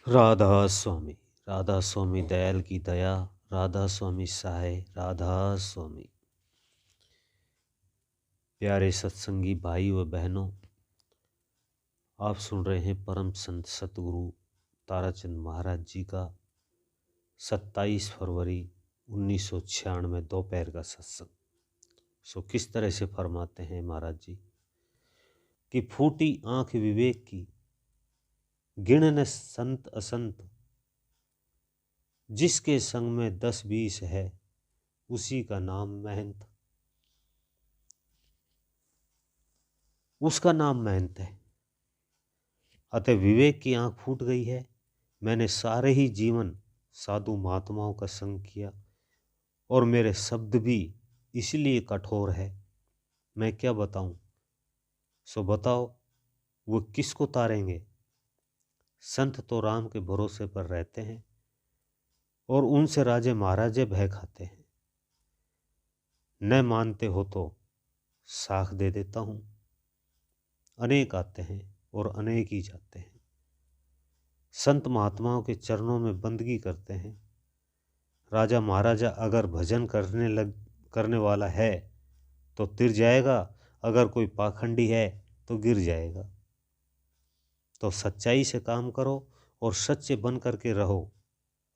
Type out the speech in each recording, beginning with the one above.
राधा स्वामी। राधा स्वामी दयाल की दया, राधा स्वामी सहाय, राधा स्वामी। प्यारे सत्संगी भाई व बहनों, आप सुन रहे हैं परम संत सतगुरु ताराचंद महाराज जी का 27 फरवरी 1996 दोपहर का सत्संग। किस तरह से फरमाते हैं महाराज जी कि फूटी आंख विवेक की, गिण न संत असंत, जिसके संग में 10-20 है, उसी का नाम महंत। उसका नाम महंत है। अतः विवेक की आंख फूट गई है। मैंने सारे ही जीवन साधु महात्माओं का संग किया और मेरे शब्द भी इसलिए कठोर है। मैं क्या बताऊं? सो बताओ, वो किसको तारेंगे? संत तो राम के भरोसे पर रहते हैं और उनसे राजे महाराजे भय खाते हैं। न मानते हो तो साख दे देता हूं। अनेक आते हैं और अनेक ही जाते हैं। संत महात्माओं के चरणों में बंदगी करते हैं। राजा महाराजा अगर भजन करने वाला है तो तिर जाएगा, अगर कोई पाखंडी है तो गिर जाएगा। तो सच्चाई से काम करो और सच्चे बन करके रहो।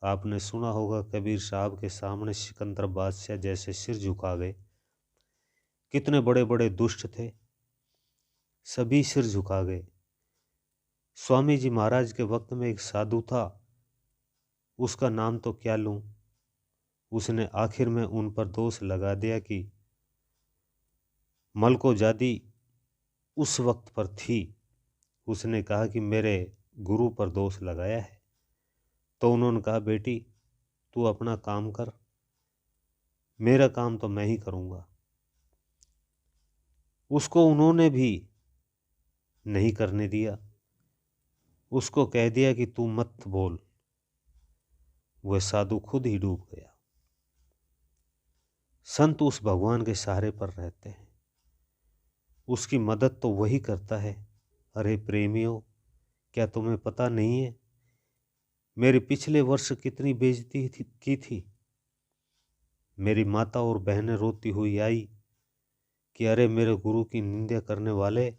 आपने सुना होगा कबीर साहब के सामने सिकंदर बादशाह जैसे सिर झुका गए। कितने बड़े बड़े दुष्ट थे, सभी सिर झुका गए। स्वामी जी महाराज के वक्त में एक साधु था, उसका नाम तो क्या लूं। उसने आखिर में उन पर दोष लगा दिया कि मलकोजादी उस वक्त पर थी। उसने कहा कि मेरे गुरु पर दोष लगाया है। तो उन्होंने कहा, बेटी तू अपना काम कर, मेरा काम तो मैं ही करूँगा। उसको उन्होंने भी नहीं करने दिया। उसको कह दिया कि तू मत बोल। वह साधु खुद ही डूब गया। संत उस भगवान के सहारे पर रहते हैं, उसकी मदद तो वही करता है। अरे प्रेमियों, क्या तुम्हें पता नहीं है मेरे पिछले वर्ष कितनी बेइज्जती की थी? मेरी माता और बहनें रोती हुई आई कि अरे मेरे गुरु की निंदा करने वाले,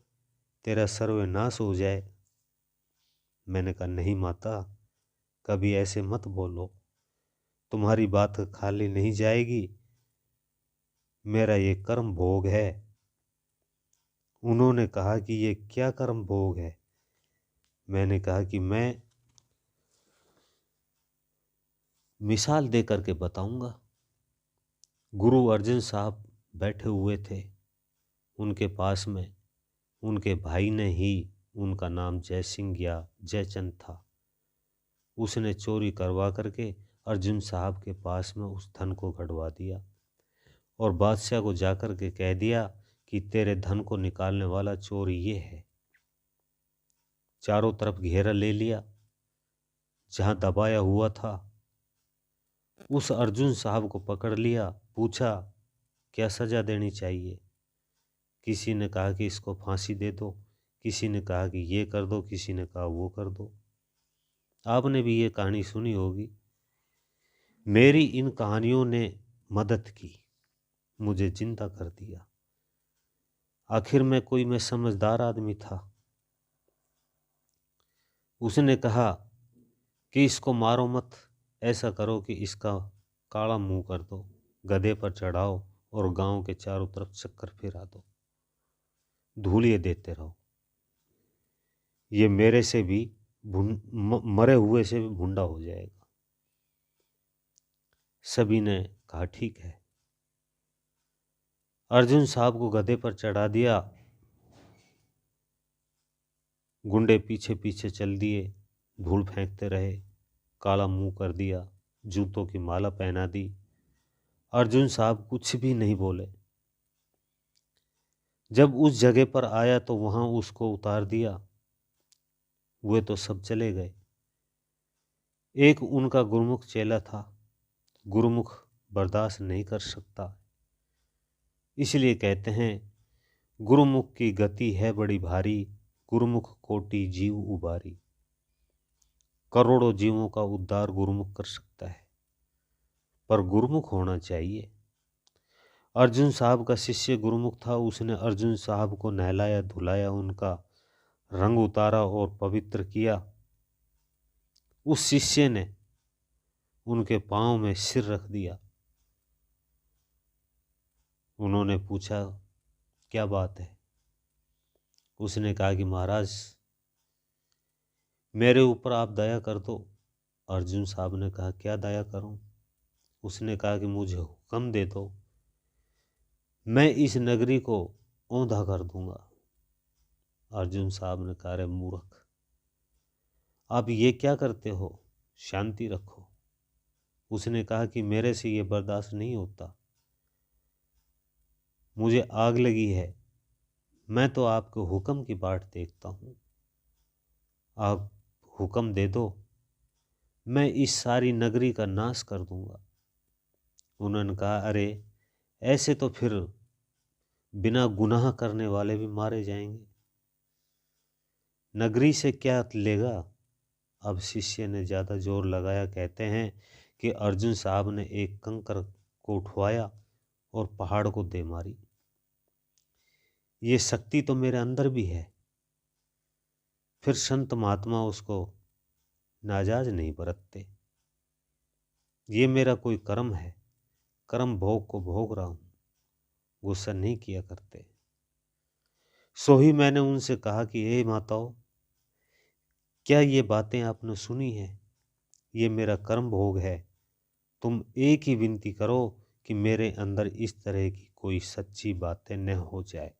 तेरा सर्वनाश हो जाए। मैंने कहा, नहीं माता, कभी ऐसे मत बोलो, तुम्हारी बात खाली नहीं जाएगी। मेरा ये कर्म भोग है। उन्होंने कहा कि ये क्या कर्म भोग है? मैंने कहा कि मैं मिसाल दे करके बताऊंगा। गुरु अर्जन साहब बैठे हुए थे, उनके पास में उनके भाई ने ही, उनका नाम जय सिंह या जयचंद था, उसने चोरी करवा करके अर्जुन साहब के पास में उस धन को गड़वा दिया और बादशाह को जाकर के कह दिया कि तेरे धन को निकालने वाला चोर ये है। चारों तरफ घेरा ले लिया। जहां दबाया हुआ था उस अर्जुन साहब को पकड़ लिया। पूछा, क्या सजा देनी चाहिए? किसी ने कहा कि इसको फांसी दे दो, किसी ने कहा कि ये कर दो, किसी ने कहा वो कर दो। आपने भी ये कहानी सुनी होगी। मेरी इन कहानियों ने मदद की, मुझे जिंदा कर दिया। आखिर में कोई मैं समझदार आदमी था। उसने कहा कि इसको मारो मत, ऐसा करो कि इसका काला मुंह कर दो, गधे पर चढ़ाओ और गांव के चारों तरफ चक्कर फिरा दो, धूलिए देते रहो। ये मेरे से भी मरे हुए से भी भुंडा हो जाएगा। सभी ने कहा ठीक है। अर्जुन साहब को गधे पर चढ़ा दिया। गुंडे पीछे पीछे चल दिए, धूल फेंकते रहे, काला मुंह कर दिया, जूतों की माला पहना दी। अर्जुन साहब कुछ भी नहीं बोले। जब उस जगह पर आया तो वहां उसको उतार दिया। वे तो सब चले गए। एक उनका गुरुमुख चेला था। गुरुमुख बर्दाश्त नहीं कर सकता, इसलिए कहते हैं, गुरुमुख की गति है बड़ी भारी, गुरुमुख कोटि जीव उबारी। करोड़ों जीवों का उद्धार गुरुमुख कर सकता है, पर गुरुमुख होना चाहिए। अर्जुन साहब का शिष्य गुरुमुख था। उसने अर्जुन साहब को नहलाया धुलाया, उनका रंग उतारा और पवित्र किया। उस शिष्य ने उनके पांव में सिर रख दिया। उन्होंने पूछा, क्या बात है? उसने कहा कि महाराज, मेरे ऊपर आप दया कर दो। अर्जुन साहब ने कहा, क्या दया करूं? उसने कहा कि मुझे हुक्म दे दो, मैं इस नगरी को औंधा कर दूंगा। अर्जुन साहब ने कहा, रे मूर्ख, आप ये क्या करते हो? शांति रखो। उसने कहा कि मेरे से ये बर्दाश्त नहीं होता, मुझे आग लगी है, मैं तो आपके हुक्म की बाट देखता हूँ। आप हुक्म दे दो, मैं इस सारी नगरी का नाश कर दूंगा। उन्होंने कहा, अरे ऐसे तो फिर बिना गुनाह करने वाले भी मारे जाएंगे, नगरी से क्या लेगा? अब शिष्य ने ज़्यादा जोर लगाया। कहते हैं कि अर्जुन साहब ने एक कंकर को उठवाया और पहाड़ को दे मारी। ये शक्ति तो मेरे अंदर भी है। फिर संत महात्मा उसको नाजाज नहीं बरतते। ये मेरा कोई कर्म है, कर्म भोग को भोग रहा हूँ, गुस्सा नहीं किया करते। सो ही मैंने उनसे कहा कि हे माताओं, क्या ये बातें आपने सुनी है? ये मेरा कर्म भोग है। तुम एक ही विनती करो कि मेरे अंदर इस तरह की कोई सच्ची बातें न हो जाए,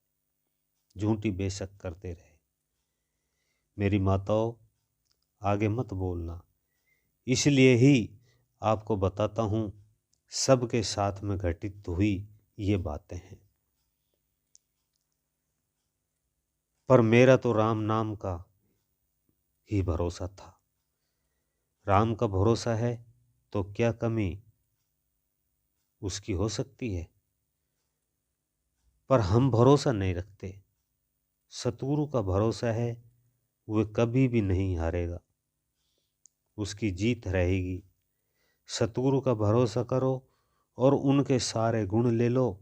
झूठी बेशक करते रहे। मेरी माताओं, आगे मत बोलना, इसलिए ही आपको बताता हूँ, सबके साथ में घटित हुई ये बातें हैं। पर मेरा तो राम नाम का ही भरोसा था। राम का भरोसा है तो क्या कमी उसकी हो सकती है? पर हम भरोसा नहीं रखते। सतगुरु का भरोसा है, वह कभी भी नहीं हारेगा, उसकी जीत रहेगी। सतगुरु का भरोसा करो और उनके सारे गुण ले लो,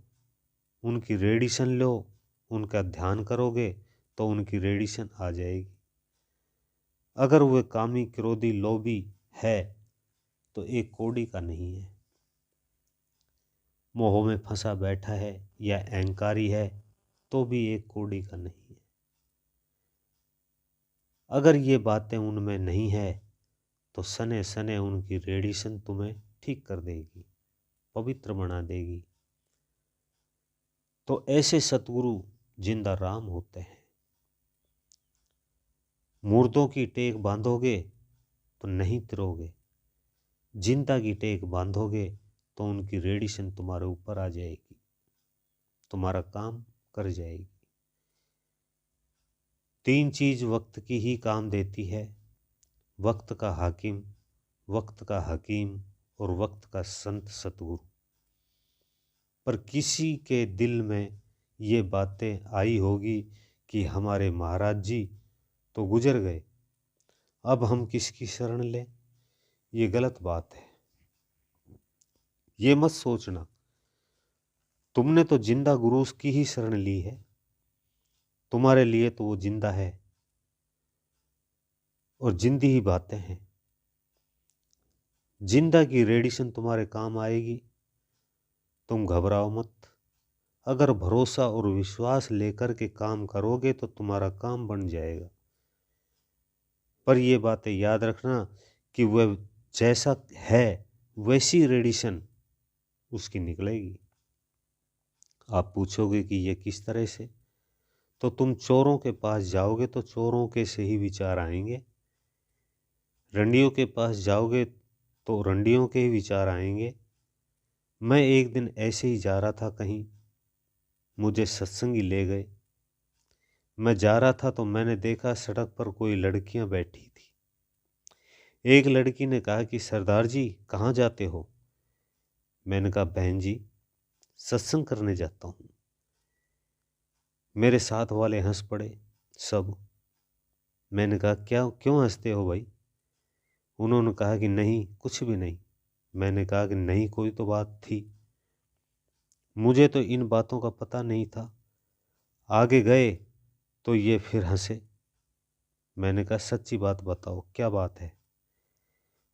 उनकी रेडिशन लो, उनका ध्यान करोगे तो उनकी रेडिशन आ जाएगी। अगर वह कामी क्रोधी लोभी है तो एक कौड़ी का नहीं है। मोह में फंसा बैठा है या अहंकारी है तो भी एक कौड़ी का नहीं है। अगर ये बातें उनमें नहीं है तो सने सने उनकी रेडिशन तुम्हें ठीक कर देगी, पवित्र बना देगी। तो ऐसे सतगुरु जिंदा राम होते हैं। मुर्दों की टेक बांधोगे तो नहीं तिरोगे, जिंदा की टेक बांधोगे तो उनकी रेडिशन तुम्हारे ऊपर आ जाएगी, तुम्हारा काम कर जाएगी। तीन चीज वक्त की ही काम देती है, वक्त का हाकिम, वक्त का हकीम और वक्त का संत सतगुरु। पर किसी के दिल में ये बातें आई होगी कि हमारे महाराज जी तो गुजर गए, अब हम किसकी शरण लें? ये गलत बात है। ये मत सोचना, तुमने तो जिंदा गुरु की ही शरण ली है, तुम्हारे लिए तो वो जिंदा है और जिंदी ही बातें हैं। जिंदा की रेडिशन तुम्हारे काम आएगी, तुम घबराओ मत। अगर भरोसा और विश्वास लेकर के काम करोगे तो तुम्हारा काम बन जाएगा। पर ये बातें याद रखना कि वह जैसा है वैसी रेडिशन उसकी निकलेगी। आप पूछोगे कि ये किस तरह से? तो तुम चोरों के पास जाओगे तो चोरों के से ही विचार आएंगे, रंडियों के पास जाओगे तो रंडियों के ही विचार आएंगे। मैं एक दिन ऐसे ही जा रहा था कहीं, मुझे सत्संगी ले गए। मैं जा रहा था तो मैंने देखा सड़क पर कोई लड़कियां बैठी थी। एक लड़की ने कहा कि सरदार जी कहाँ जाते हो? मैंने कहा बहन जी सत्संग करने जाता हूँ। मेरे साथ वाले हंस पड़े सब। मैंने कहा क्या, क्यों हंसते हो भाई? उन्होंने कहा कि नहीं, कुछ भी नहीं। मैंने कहा कि नहीं, कोई तो बात थी, मुझे तो इन बातों का पता नहीं था। आगे गए तो ये फिर हंसे। मैंने कहा सच्ची बात बताओ, क्या बात है?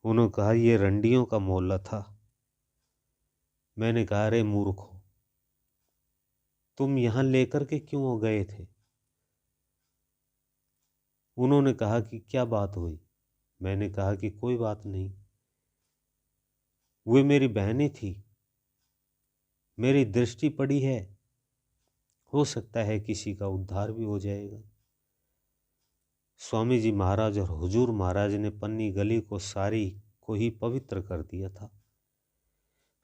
उन्होंने कहा ये रंडियों का मोहल्ला था। मैंने कहा अरे मूर्खो, तुम यहाँ लेकर के क्यों गए थे? उन्होंने कहा कि क्या बात हुई? मैंने कहा कि कोई बात नहीं, वे मेरी बहनें थी, मेरी दृष्टि पड़ी है, हो सकता है किसी का उद्धार भी हो जाएगा। स्वामी जी महाराज और हुजूर महाराज ने पन्नी गली को सारी को ही पवित्र कर दिया था।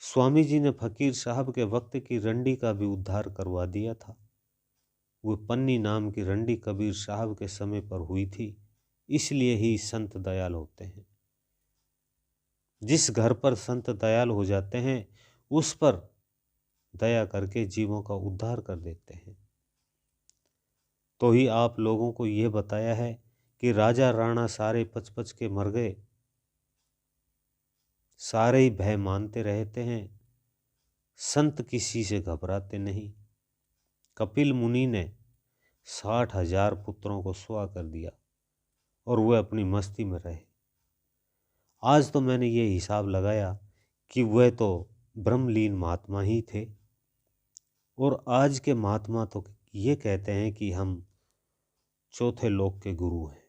स्वामी जी ने फकीर साहब के वक्त की रंडी का भी उद्धार करवा दिया था। वो पन्नी नाम की रंडी कबीर साहब के समय पर हुई थी, इसलिए ही संत दयाल होते हैं। जिस घर पर संत दयाल हो जाते हैं उस पर दया करके जीवों का उद्धार कर देते हैं। तो ही आप लोगों को यह बताया है कि राजा राणा सारे पच पच के मर गए, सारे ही भय मानते रहते हैं, संत किसी से घबराते नहीं। कपिल मुनि ने 60,000 पुत्रों को सुआ कर दिया और वह अपनी मस्ती में रहे। आज तो मैंने ये हिसाब लगाया कि वह तो ब्रह्मलीन महात्मा ही थे, और आज के महात्मा तो ये कहते हैं कि हम चौथे लोक के गुरु हैं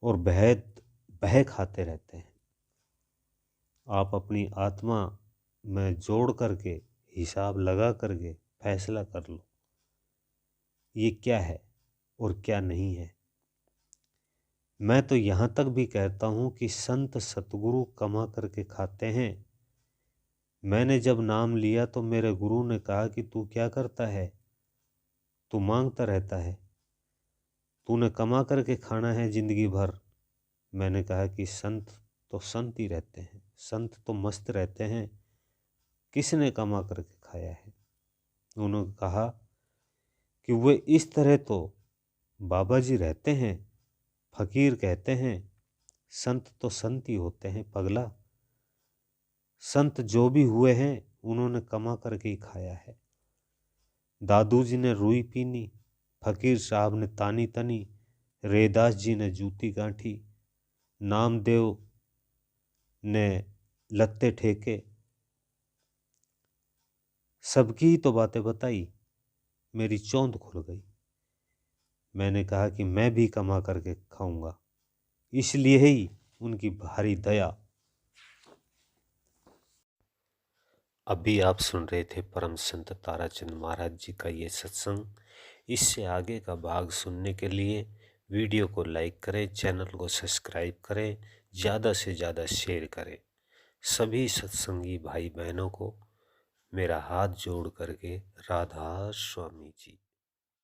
और बह खाते रहते हैं। आप अपनी आत्मा में जोड़ करके हिसाब लगा करके फैसला कर लो, ये क्या है और क्या नहीं है। मैं तो यहाँ तक भी कहता हूँ कि संत सतगुरु कमा करके खाते हैं। मैंने जब नाम लिया तो मेरे गुरु ने कहा कि तू क्या करता है, तू मांगता रहता है, तूने कमा करके खाना है जिंदगी भर। मैंने कहा कि संत तो संत ही रहते हैं, संत तो मस्त रहते हैं, किसने कमा करके खाया है? उन्होंने कहा कि वे इस तरह तो बाबा जी रहते हैं, फकीर कहते हैं, संत तो संत ही होते हैं पगला। संत जो भी हुए हैं उन्होंने कमा करके ही खाया है। दादू जी ने रुई पीनी, फकीर साहब ने तानी तनी, रेदास जी ने जूती गांठी, नामदेव ने लत्ते ठेके, सबकी ही तो बातें बताई। मेरी चौंध खुल गई। मैंने कहा कि मैं भी कमा करके खाऊंगा, इसलिए ही उनकी भारी दया। अभी आप सुन रहे थे परम संत ताराचंद महाराज जी का ये सत्संग। इससे आगे का भाग सुनने के लिए वीडियो को लाइक करें, चैनल को सब्सक्राइब करें, ज़्यादा से ज़्यादा शेयर करें। सभी सत्संगी भाई बहनों को मेरा हाथ जोड़ करके राधा स्वामी जी।